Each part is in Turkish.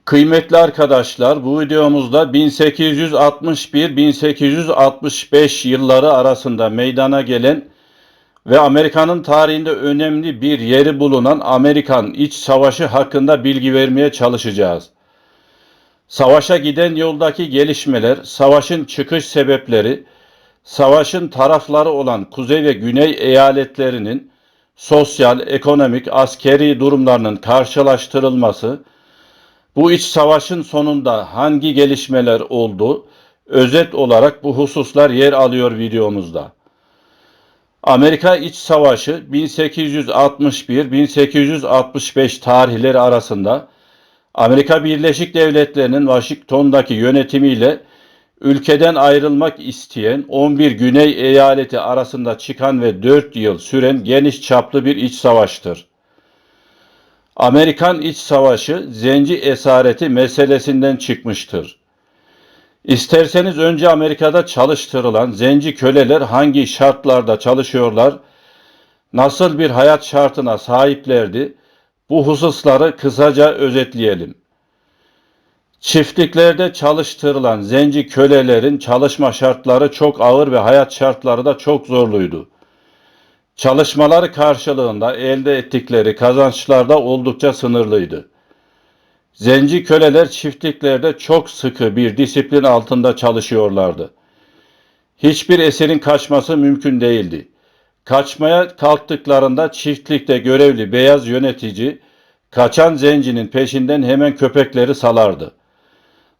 Kıymetli arkadaşlar, bu videomuzda 1861-1865 yılları arasında meydana gelen ve Amerika'nın tarihinde önemli bir yeri bulunan Amerikan İç Savaşı hakkında bilgi vermeye çalışacağız. Savaşa giden yoldaki gelişmeler, savaşın çıkış sebepleri, savaşın tarafları olan Kuzey ve Güney eyaletlerinin sosyal, ekonomik, askeri durumlarının karşılaştırılması, bu iç savaşın sonunda hangi gelişmeler oldu? Özet olarak bu hususlar yer alıyor videomuzda. Amerika İç Savaşı 1861-1865 tarihleri arasında Amerika Birleşik Devletleri'nin Washington'daki yönetimiyle ülkeden ayrılmak isteyen 11 Güney eyaleti arasında çıkan ve 4 yıl süren geniş çaplı bir iç savaştır. Amerikan İç Savaşı zenci esareti meselesinden çıkmıştır. İsterseniz önce Amerika'da çalıştırılan zenci köleler hangi şartlarda çalışıyorlar, nasıl bir hayat şartına sahiplerdi, bu hususları kısaca özetleyelim. Çiftliklerde çalıştırılan zenci kölelerin çalışma şartları çok ağır ve hayat şartları da çok zorluydu. Çalışmaları karşılığında elde ettikleri kazançlar da oldukça sınırlıydı. Zenci köleler çiftliklerde çok sıkı bir disiplin altında çalışıyorlardı. Hiçbir esirin kaçması mümkün değildi. Kaçmaya kalktıklarında çiftlikte görevli beyaz yönetici, kaçan zencinin peşinden hemen köpekleri salardı.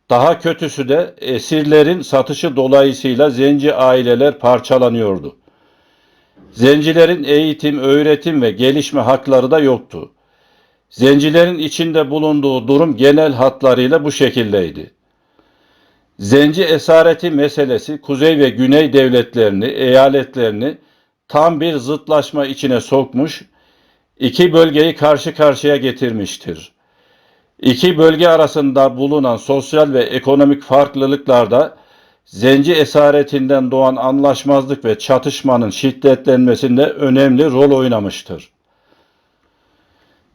Daha kötüsü de esirlerin satışı dolayısıyla zenci aileler parçalanıyordu. Zencilerin eğitim, öğretim ve gelişme hakları da yoktu. Zencilerin içinde bulunduğu durum genel hatlarıyla bu şekildeydi. Zenci esareti meselesi Kuzey ve Güney devletlerini, eyaletlerini tam bir zıtlaşma içine sokmuş, iki bölgeyi karşı karşıya getirmiştir. İki bölge arasında bulunan sosyal ve ekonomik farklılıklarda zenci esaretinden doğan anlaşmazlık ve çatışmanın şiddetlenmesinde önemli rol oynamıştır.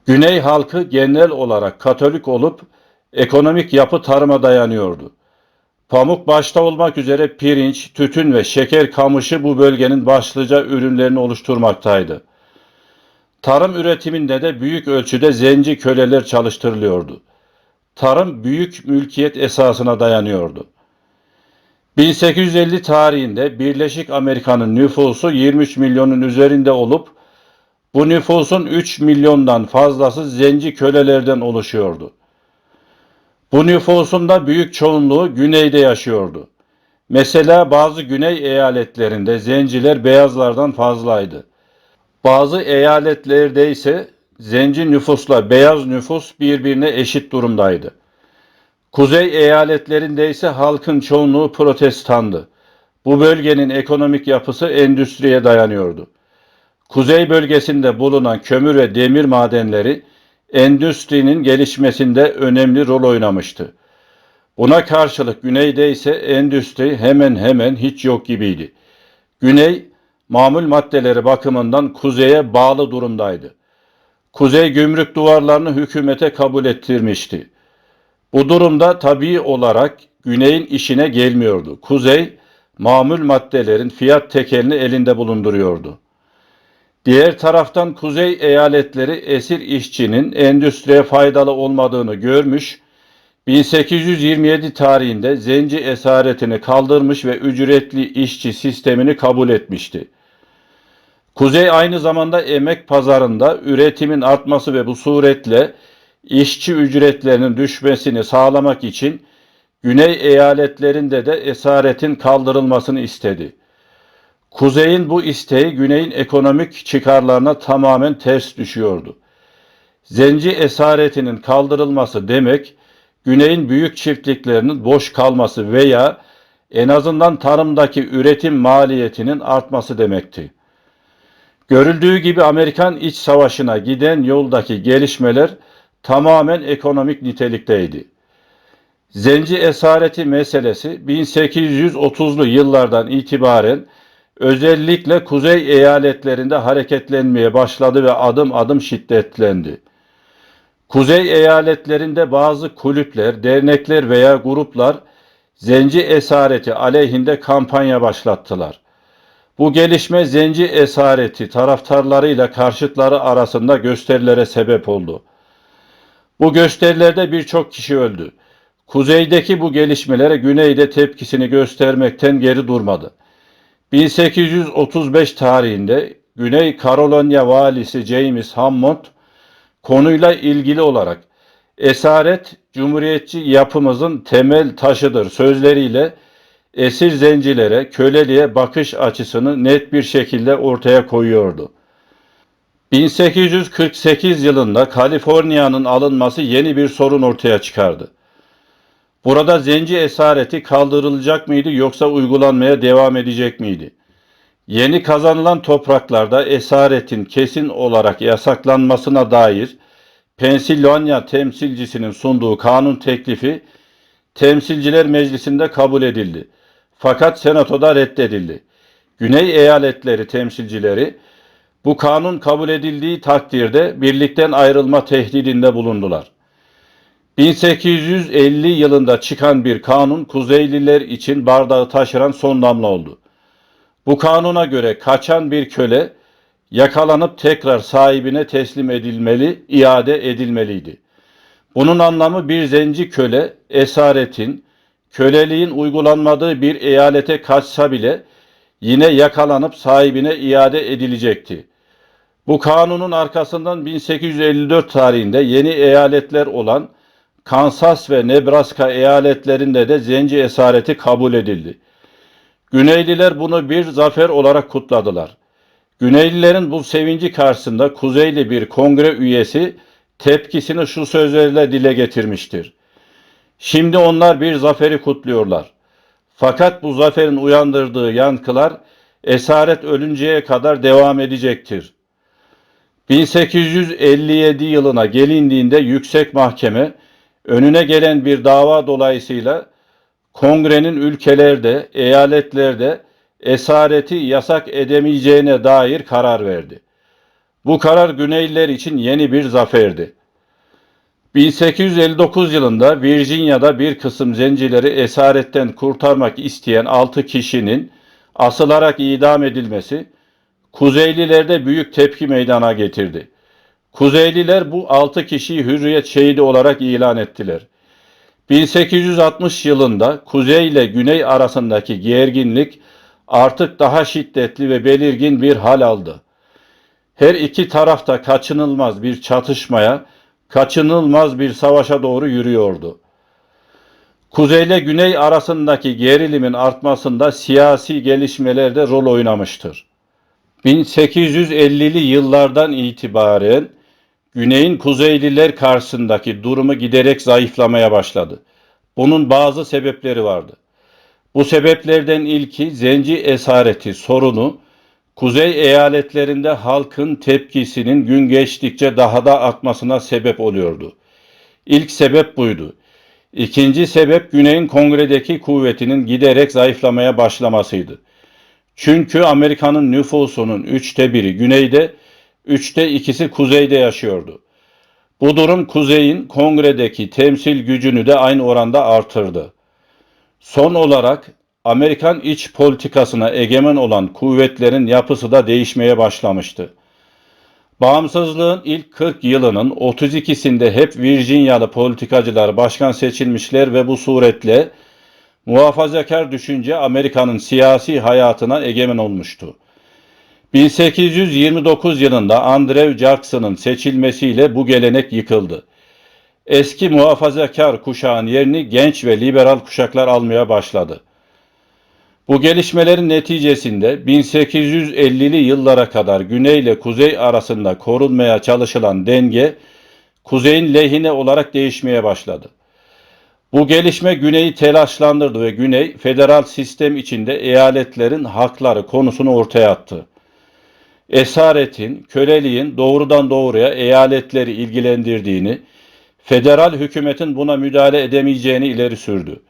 Güney halkı genel olarak Katolik olup ekonomik yapı tarıma dayanıyordu. Pamuk başta olmak üzere pirinç, tütün ve şeker kamışı bu bölgenin başlıca ürünlerini oluşturmaktaydı. Tarım üretiminde de büyük ölçüde zenci köleler çalıştırılıyordu. Tarım büyük mülkiyet esasına dayanıyordu. 1850 tarihinde Birleşik Amerika'nın nüfusu 23 milyonun üzerinde olup bu nüfusun 3 milyondan fazlası zenci kölelerden oluşuyordu. Bu nüfusun da büyük çoğunluğu güneyde yaşıyordu. Mesela bazı güney eyaletlerinde zenciler beyazlardan fazlaydı. Bazı eyaletlerde ise zenci nüfusla beyaz nüfus birbirine eşit durumdaydı. Kuzey eyaletlerinde ise halkın çoğunluğu protestandı. Bu bölgenin ekonomik yapısı endüstriye dayanıyordu. Kuzey bölgesinde bulunan kömür ve demir madenleri endüstrinin gelişmesinde önemli rol oynamıştı. Buna karşılık güneyde ise endüstri hemen hemen hiç yok gibiydi. Güney, mamul maddeleri bakımından kuzeye bağlı durumdaydı. Kuzey gümrük duvarlarını hükümete kabul ettirmişti. Bu durumda tabii olarak güneyin işine gelmiyordu. Kuzey, mamul maddelerin fiyat tekelini elinde bulunduruyordu. Diğer taraftan kuzey eyaletleri esir işçinin endüstriye faydalı olmadığını görmüş, 1827 tarihinde zenci esaretini kaldırmış ve ücretli işçi sistemini kabul etmişti. Kuzey aynı zamanda emek pazarında üretimin artması ve bu suretle işçi ücretlerinin düşmesini sağlamak için güney eyaletlerinde de esaretin kaldırılmasını istedi. Kuzey'in bu isteği Güney'in ekonomik çıkarlarına tamamen ters düşüyordu. Zenci esaretinin kaldırılması demek, Güney'in büyük çiftliklerinin boş kalması veya en azından tarımdaki üretim maliyetinin artması demekti. Görüldüğü gibi Amerikan İç Savaşı'na giden yoldaki gelişmeler tamamen ekonomik nitelikteydi. Zenci esareti meselesi 1830'lu yıllardan itibaren özellikle kuzey eyaletlerinde hareketlenmeye başladı ve adım adım şiddetlendi. Kuzey eyaletlerinde bazı kulüpler, dernekler veya gruplar zenci esareti aleyhinde kampanya başlattılar. Bu gelişme zenci esareti taraftarlarıyla karşıtları arasında gösterilere sebep oldu. Bu gösterilerde birçok kişi öldü. Kuzeydeki bu gelişmelere güneyde tepkisini göstermekten geri durmadı. 1835 tarihinde Güney Carolina valisi James Hammond konuyla ilgili olarak esaret cumhuriyetçi yapımızın temel taşıdır sözleriyle esir zencilere, köleliğe bakış açısını net bir şekilde ortaya koyuyordu. 1848 yılında Kaliforniya'nın alınması yeni bir sorun ortaya çıkardı. Burada zenci esareti kaldırılacak mıydı yoksa uygulanmaya devam edecek miydi? Yeni kazanılan topraklarda esaretin kesin olarak yasaklanmasına dair Pensilvanya temsilcisinin sunduğu kanun teklifi Temsilciler Meclisi'nde kabul edildi. Fakat Senato'da reddedildi. Güney eyaletleri temsilcileri bu kanun kabul edildiği takdirde birlikten ayrılma tehdidinde bulundular. 1850 yılında çıkan bir kanun Kuzeyliler için bardağı taşıran son damla oldu. Bu kanuna göre kaçan bir köle yakalanıp tekrar sahibine teslim edilmeli, iade edilmeliydi. Bunun anlamı bir zenci köle esaretin, köleliğin uygulanmadığı bir eyalete kaçsa bile yine yakalanıp sahibine iade edilecekti. Bu kanunun arkasından 1854 tarihinde yeni eyaletler olan Kansas ve Nebraska eyaletlerinde de zenci esareti kabul edildi. Güneyliler bunu bir zafer olarak kutladılar. Güneylilerin bu sevinci karşısında Kuzeyli bir kongre üyesi tepkisini şu sözlerle dile getirmiştir. Şimdi onlar bir zaferi kutluyorlar. Fakat bu zaferin uyandırdığı yankılar esaret ölünceye kadar devam edecektir. 1857 yılına gelindiğinde yüksek mahkeme önüne gelen bir dava dolayısıyla kongrenin ülkelerde, eyaletlerde esareti yasak edemeyeceğine dair karar verdi. Bu karar Güneyliler için yeni bir zaferdi. 1859 yılında Virginia'da bir kısım zencileri esaretten kurtarmak isteyen 6 kişinin asılarak idam edilmesi Kuzeylilerde büyük tepki meydana getirdi. Kuzeyliler bu 6 kişiyi hürriyet şehidi olarak ilan ettiler. 1860 yılında kuzey ile güney arasındaki gerginlik artık daha şiddetli ve belirgin bir hal aldı. Her iki taraf da kaçınılmaz bir çatışmaya, kaçınılmaz bir savaşa doğru yürüyordu. Kuzey ile güney arasındaki gerilimin artmasında siyasi gelişmeler de rol oynamıştır. 1850'li yıllardan itibaren Güney'in Kuzeyliler karşısındaki durumu giderek zayıflamaya başladı. Bunun bazı sebepleri vardı. Bu sebeplerden ilki zenci esareti sorunu, Kuzey eyaletlerinde halkın tepkisinin gün geçtikçe daha da artmasına sebep oluyordu. İlk sebep buydu. İkinci sebep Güney'in kongredeki kuvvetinin giderek zayıflamaya başlamasıydı. Çünkü Amerika'nın nüfusunun 1/3'ü güneyde, 2/3'ü kuzeyde yaşıyordu. Bu durum kuzeyin kongredeki temsil gücünü de aynı oranda artırdı. Son olarak Amerikan iç politikasına egemen olan kuvvetlerin yapısı da değişmeye başlamıştı. Bağımsızlığın ilk 40 yılının 32'sinde hep Virginialı politikacılar başkan seçilmişler ve bu suretle muhafazakar düşünce Amerika'nın siyasi hayatına egemen olmuştu. 1829 yılında Andrew Jackson'ın seçilmesiyle bu gelenek yıkıldı. Eski muhafazakar kuşağın yerini genç ve liberal kuşaklar almaya başladı. Bu gelişmelerin neticesinde 1850'li yıllara kadar güney ile kuzey arasında korunmaya çalışılan denge kuzeyin lehine olarak değişmeye başladı. Bu gelişme güneyi telaşlandırdı ve güney federal sistem içinde eyaletlerin hakları konusunu ortaya attı. Esaretin, köleliğin doğrudan doğruya eyaletleri ilgilendirdiğini, federal hükümetin buna müdahale edemeyeceğini ileri sürdü.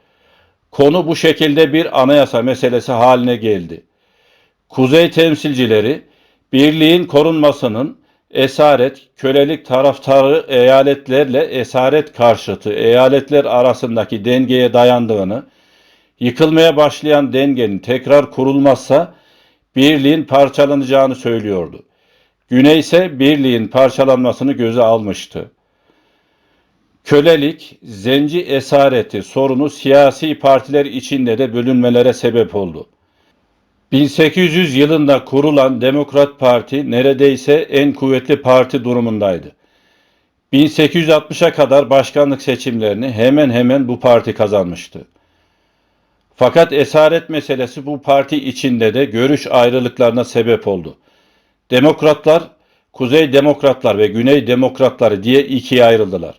Konu bu şekilde bir anayasa meselesi haline geldi. Kuzey temsilcileri, birliğin korunmasının esaret, kölelik taraftarı eyaletlerle esaret karşıtı eyaletler arasındaki dengeye dayandığını, yıkılmaya başlayan dengenin tekrar kurulmazsa birliğin parçalanacağını söylüyordu. Güney ise birliğin parçalanmasını göze almıştı. Kölelik, zenci esareti sorunu siyasi partiler içinde de bölünmelere sebep oldu. 1800 yılında kurulan Demokrat Parti neredeyse en kuvvetli parti durumundaydı. 1860'a kadar başkanlık seçimlerini hemen hemen bu parti kazanmıştı. Fakat esaret meselesi bu parti içinde de görüş ayrılıklarına sebep oldu. Demokratlar, Kuzey Demokratlar ve Güney Demokratları diye ikiye ayrıldılar.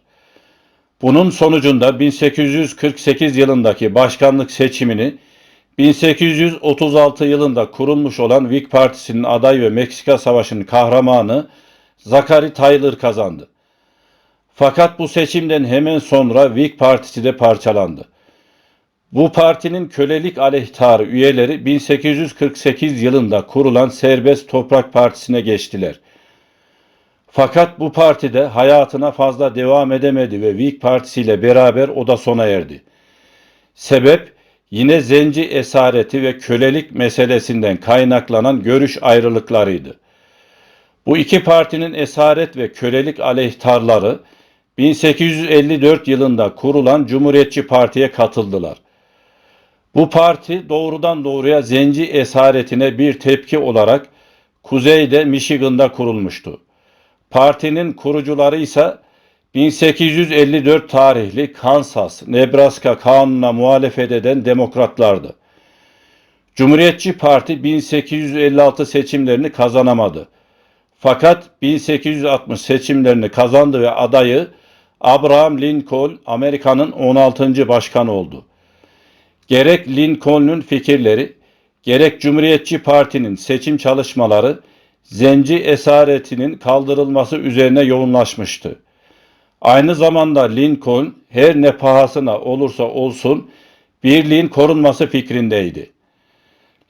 Bunun sonucunda 1848 yılındaki başkanlık seçimini 1836 yılında kurulmuş olan Whig Partisi'nin adayı ve Meksika Savaşı'nın kahramanı Zachary Taylor kazandı. Fakat bu seçimden hemen sonra Whig Partisi de parçalandı. Bu partinin kölelik aleyhtarı üyeleri 1848 yılında kurulan Serbest Toprak Partisi'ne geçtiler. Fakat bu partide hayatına fazla devam edemedi ve Whig Partisi ile beraber o da sona erdi. Sebep yine zenci esareti ve kölelik meselesinden kaynaklanan görüş ayrılıklarıydı. Bu iki partinin esaret ve kölelik aleyhtarları 1854 yılında kurulan Cumhuriyetçi Parti'ye katıldılar. Bu parti doğrudan doğruya zenci esaretine bir tepki olarak kuzeyde Michigan'da kurulmuştu. Partinin kurucuları ise 1854 tarihli Kansas, Nebraska kanununa muhalefet eden demokratlardı. Cumhuriyetçi Parti 1856 seçimlerini kazanamadı. Fakat 1860 seçimlerini kazandı ve adayı Abraham Lincoln Amerika'nın 16. başkanı oldu. Gerek Lincoln'un fikirleri, gerek Cumhuriyetçi Parti'nin seçim çalışmaları zenci esaretinin kaldırılması üzerine yoğunlaşmıştı. Aynı zamanda Lincoln her ne pahasına olursa olsun birliğin korunması fikrindeydi.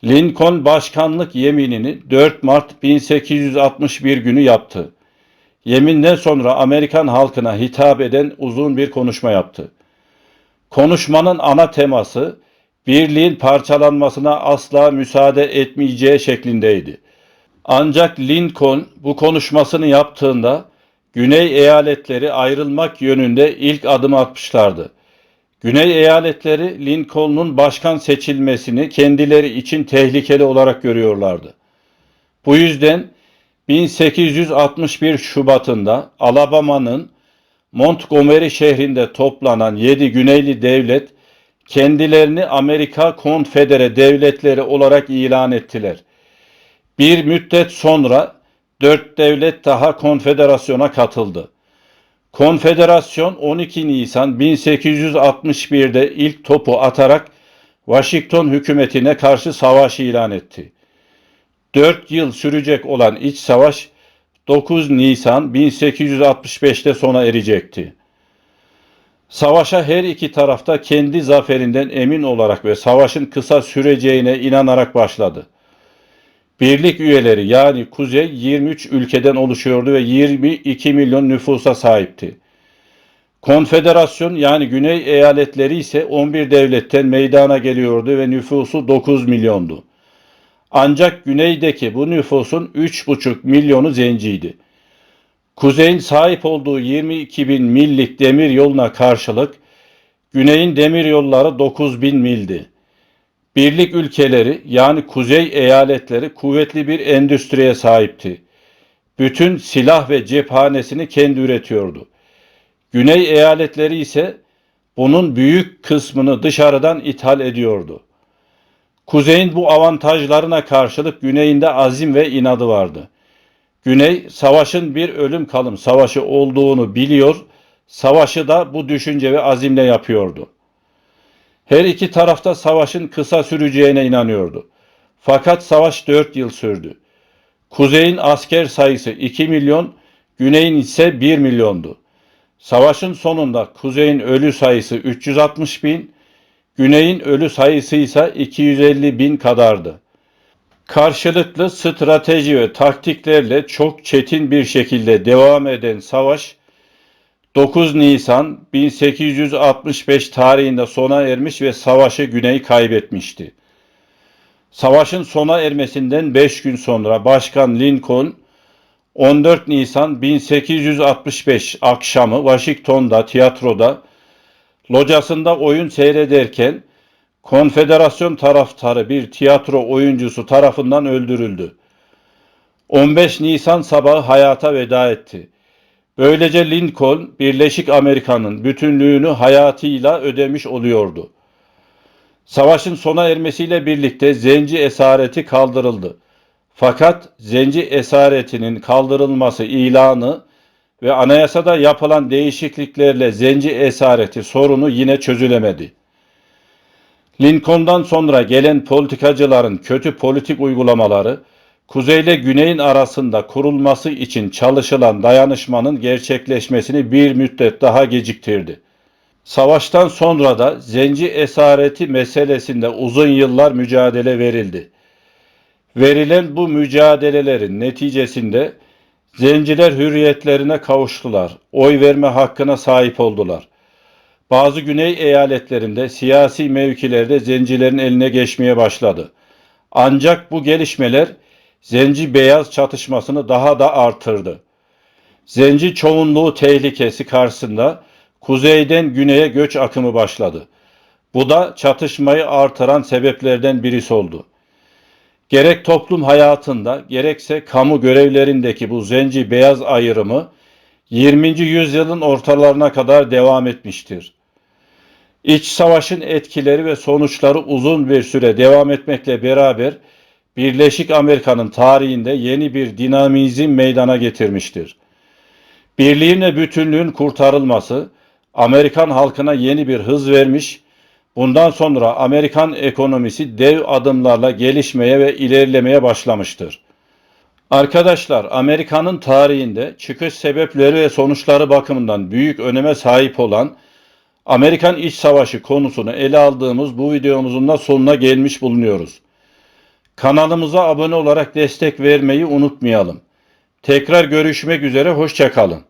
Lincoln başkanlık yeminini 4 Mart 1861 günü yaptı. Yeminden sonra Amerikan halkına hitap eden uzun bir konuşma yaptı. Konuşmanın ana teması birliğin parçalanmasına asla müsaade etmeyeceği şeklindeydi. Ancak Lincoln bu konuşmasını yaptığında Güney eyaletleri ayrılmak yönünde ilk adım atmışlardı. Güney eyaletleri Lincoln'un başkan seçilmesini kendileri için tehlikeli olarak görüyorlardı. Bu yüzden 1861 Şubat'ında Alabama'nın Montgomery şehrinde toplanan 7 Güneyli devlet kendilerini Amerika Konfedere Devletleri olarak ilan ettiler. Bir müddet sonra 4 devlet daha konfederasyona katıldı. Konfederasyon 12 Nisan 1861'de ilk topu atarak Washington hükümetine karşı savaş ilan etti. 4 yıl sürecek olan iç savaş 9 Nisan 1865'te sona erecekti. Savaşa her iki tarafta kendi zaferinden emin olarak ve savaşın kısa süreceğine inanarak başladı. Birlik üyeleri yani Kuzey 23 ülkeden oluşuyordu ve 22 milyon nüfusa sahipti. Konfederasyon yani Güney eyaletleri ise 11 devletten meydana geliyordu ve nüfusu 9 milyondu. Ancak güneydeki bu nüfusun 3,5 milyonu zenciydi. Kuzeyin sahip olduğu 22 bin millik demir yoluna karşılık Güney'in demir yolları 9 bin mildi. Birlik ülkeleri yani kuzey eyaletleri kuvvetli bir endüstriye sahipti. Bütün silah ve cephanesini kendi üretiyordu. Güney eyaletleri ise bunun büyük kısmını dışarıdan ithal ediyordu. Kuzeyin bu avantajlarına karşılık güneyinde azim ve inadı vardı. Güney savaşın bir ölüm kalım savaşı olduğunu biliyor, savaşı da bu düşünce ve azimle yapıyordu. Her iki tarafta savaşın kısa süreceğine inanıyordu. Fakat savaş 4 yıl sürdü. Kuzeyin asker sayısı 2 milyon, Güney'in ise 1 milyondu. Savaşın sonunda Kuzey'in ölü sayısı 360 bin, Güney'in ölü sayısı ise 250 bin kadardı. Karşılıklı strateji ve taktiklerle çok çetin bir şekilde devam eden savaş 9 Nisan 1865 tarihinde sona ermiş ve savaşı Güney kaybetmişti. Savaşın sona ermesinden 5 gün sonra Başkan Lincoln 14 Nisan 1865 akşamı Washington'da tiyatroda locasında oyun seyrederken Konfederasyon taraftarı bir tiyatro oyuncusu tarafından öldürüldü. 15 Nisan sabahı hayata veda etti. Böylece Lincoln, Birleşik Amerika'nın bütünlüğünü hayatıyla ödemiş oluyordu. Savaşın sona ermesiyle birlikte Zenci esareti kaldırıldı. Fakat Zenci esaretinin kaldırılması ilanı ve anayasada yapılan değişikliklerle Zenci esareti sorunu yine çözülemedi. Lincoln'dan sonra gelen politikacıların kötü politik uygulamaları, Kuzey ile Güney'in arasında kurulması için çalışılan dayanışmanın gerçekleşmesini bir müddet daha geciktirdi. Savaştan sonra da Zenci esareti meselesinde uzun yıllar mücadele verildi. Verilen bu mücadelelerin neticesinde Zenciler hürriyetlerine kavuştular, oy verme hakkına sahip oldular. Bazı güney eyaletlerinde siyasi mevkilerde Zencilerin eline geçmeye başladı. Ancak bu gelişmeler Zenci beyaz çatışmasını daha da artırdı. Zenci çoğunluğu tehlikesi karşısında kuzeyden güneye göç akımı başladı. Bu da çatışmayı artıran sebeplerden birisi oldu. Gerek toplum hayatında gerekse kamu görevlerindeki bu Zenci beyaz ayrımı 20. yüzyılın ortalarına kadar devam etmiştir. İç savaşın etkileri ve sonuçları uzun bir süre devam etmekle beraber Birleşik Amerika'nın tarihinde yeni bir dinamizm meydana getirmiştir. Birliğin ve bütünlüğün kurtarılması Amerikan halkına yeni bir hız vermiş, bundan sonra Amerikan ekonomisi dev adımlarla gelişmeye ve ilerlemeye başlamıştır. Arkadaşlar, Amerika'nın tarihinde çıkış sebepleri ve sonuçları bakımından büyük öneme sahip olan Amerikan İç Savaşı konusunu ele aldığımız bu videomuzun da sonuna gelmiş bulunuyoruz. Kanalımıza abone olarak destek vermeyi unutmayalım. Tekrar görüşmek üzere, hoşça kalın.